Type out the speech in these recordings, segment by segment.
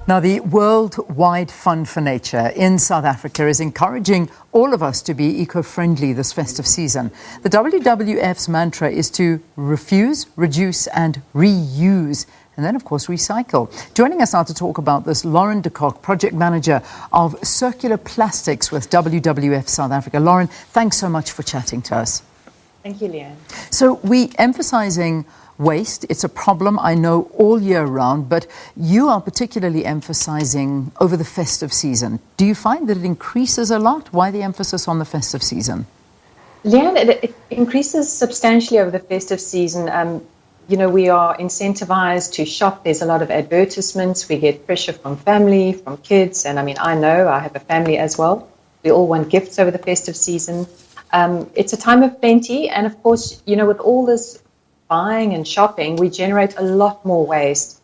Now, the Worldwide Fund for Nature in South Africa is encouraging all of us to be eco-friendly this festive season. The WWF's mantra is to refuse, reduce and reuse, and then, of course, recycle. Joining us now to talk about this, Lorren de Kock, Project Manager of Circular Plastics with WWF South Africa. Lorren, thanks so much for chatting to us. Thank you, Leanne. So we're emphasizing waste. It's a problem, I know, all year round, but you are particularly emphasizing over the festive season. Do you find that it increases a lot? Why the emphasis on the festive season? Leanne, it increases substantially over the festive season. We are incentivized to shop. There's a lot of advertisements. We get pressure from family, from kids. And I know I have a family as well. We all want gifts over the festive season. It's a time of plenty. And of course, with all this buying and shopping, we generate a lot more waste.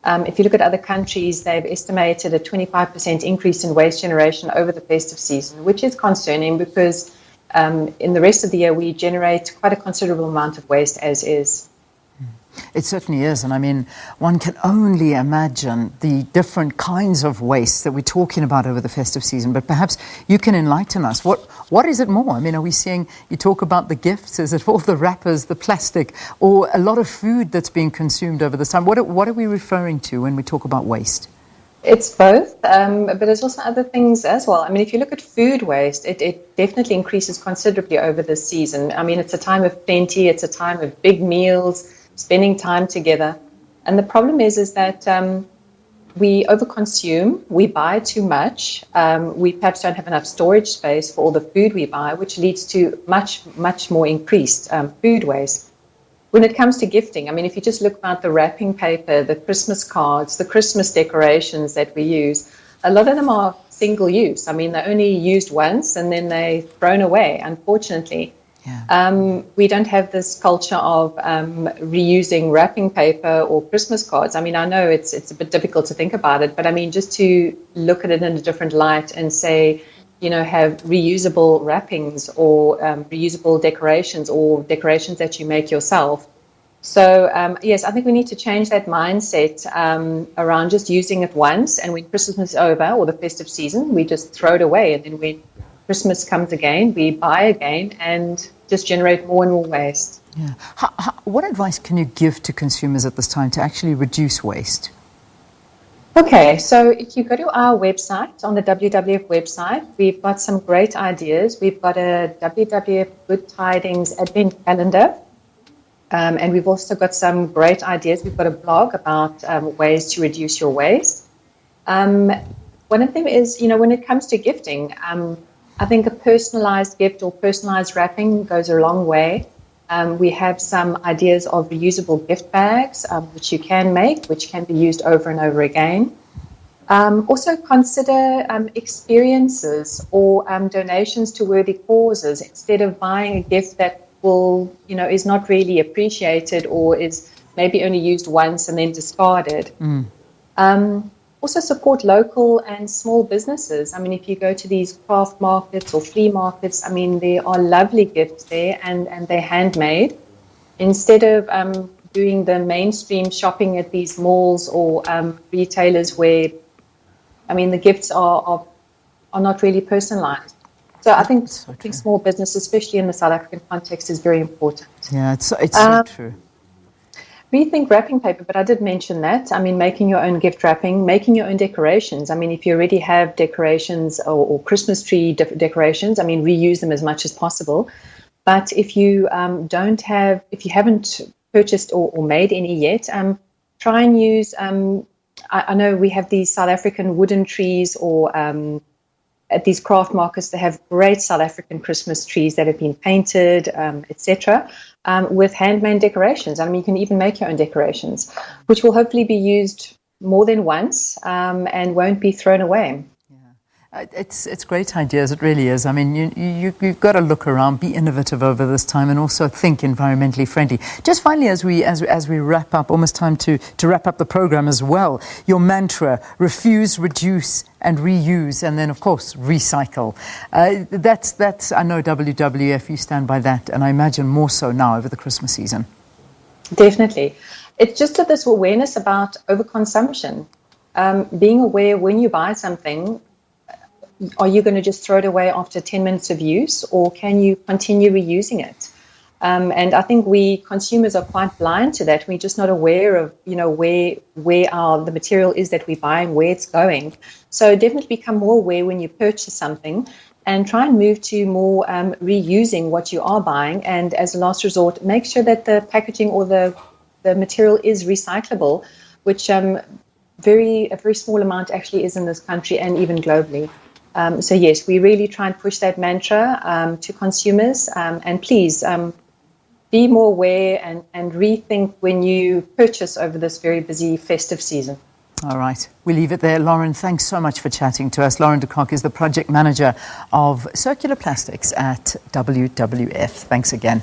If you look at other countries, they've estimated a 25% increase in waste generation over the festive season, which is concerning because in the rest of the year, we generate quite a considerable amount of waste as is. It certainly is. And one can only imagine the different kinds of waste that we're talking about over the festive season. But perhaps you can enlighten us. What is it more? Are we seeing, you talk about the gifts, is it all the wrappers, the plastic, or a lot of food that's being consumed over this time? What are we referring to when we talk about waste? It's both, but there's also other things as well. If you look at food waste, it definitely increases considerably over this season. It's a time of plenty. It's a time of big meals, spending time together. And the problem is that we overconsume, we buy too much, we perhaps don't have enough storage space for all the food we buy, which leads to much, much more increased food waste. When it comes to gifting, if you just look at the wrapping paper, the Christmas cards, the Christmas decorations that we use, a lot of them are single use. They're only used once and then they're thrown away, unfortunately. Yeah. We don't have this culture of reusing wrapping paper or Christmas cards. I know it's a bit difficult to think about it, but just to look at it in a different light and say, have reusable wrappings or reusable decorations or decorations that you make yourself. So, yes, I think we need to change that mindset around just using it once, and when Christmas is over or the festive season, we just throw it away, and then when Christmas comes again, we buy again and just generate more and more waste. Yeah. What advice can you give to consumers at this time to actually reduce waste? Okay, so if you go to our website, on the WWF website, we've got some great ideas. We've got a WWF Good Tidings Advent Calendar, and we've also got some great ideas. We've got a blog about ways to reduce your waste. One of them is, when it comes to gifting, I think a personalized gift or personalized wrapping goes a long way. We have some ideas of reusable gift bags, which you can make, which can be used over and over again. Also consider experiences or donations to worthy causes instead of buying a gift that is not really appreciated or is maybe only used once and then discarded. Also support local and small businesses. If you go to these craft markets or flea markets, there are lovely gifts there and they're handmade. Instead of doing the mainstream shopping at these malls or retailers where, the gifts are not really personalized. So I think small business, especially in the South African context, is very important. Yeah, it's so true. Rethink wrapping paper, but I did mention that. Making your own gift wrapping, making your own decorations. If you already have decorations or Christmas tree decorations, reuse them as much as possible. But if you if you haven't purchased or made any yet, try and use, I know we have these South African wooden trees or at these craft markets, they have great South African Christmas trees that have been painted, etc., with handmade decorations. You can even make your own decorations, which will hopefully be used more than once and won't be thrown away. It's great ideas, it really is. You've got to look around, be innovative over this time and also think environmentally friendly. Just finally, as we wrap up, almost time to wrap up the program as well, your mantra, refuse, reduce and reuse, and then of course recycle. That's I know WWF, you stand by that, and I imagine more so now over the Christmas season. Definitely. It's just this awareness about overconsumption. being aware when you buy something, are you going to just throw it away after 10 minutes of use, or can you continue reusing it? And I think we consumers are quite blind to that. We're just not aware of, where the material is that we're buying, where it's going. So definitely become more aware when you purchase something, and try and move to more reusing what you are buying. And as a last resort, make sure that the packaging or the material is recyclable, which a very small amount actually is in this country and even globally. So yes, we really try and push that mantra to consumers, and please be more aware and rethink when you purchase over this very busy festive season. All right, we leave it there. Lorren, thanks so much for chatting to us. Lorren de Kock is the project manager of circular plastics at WWF. Thanks again.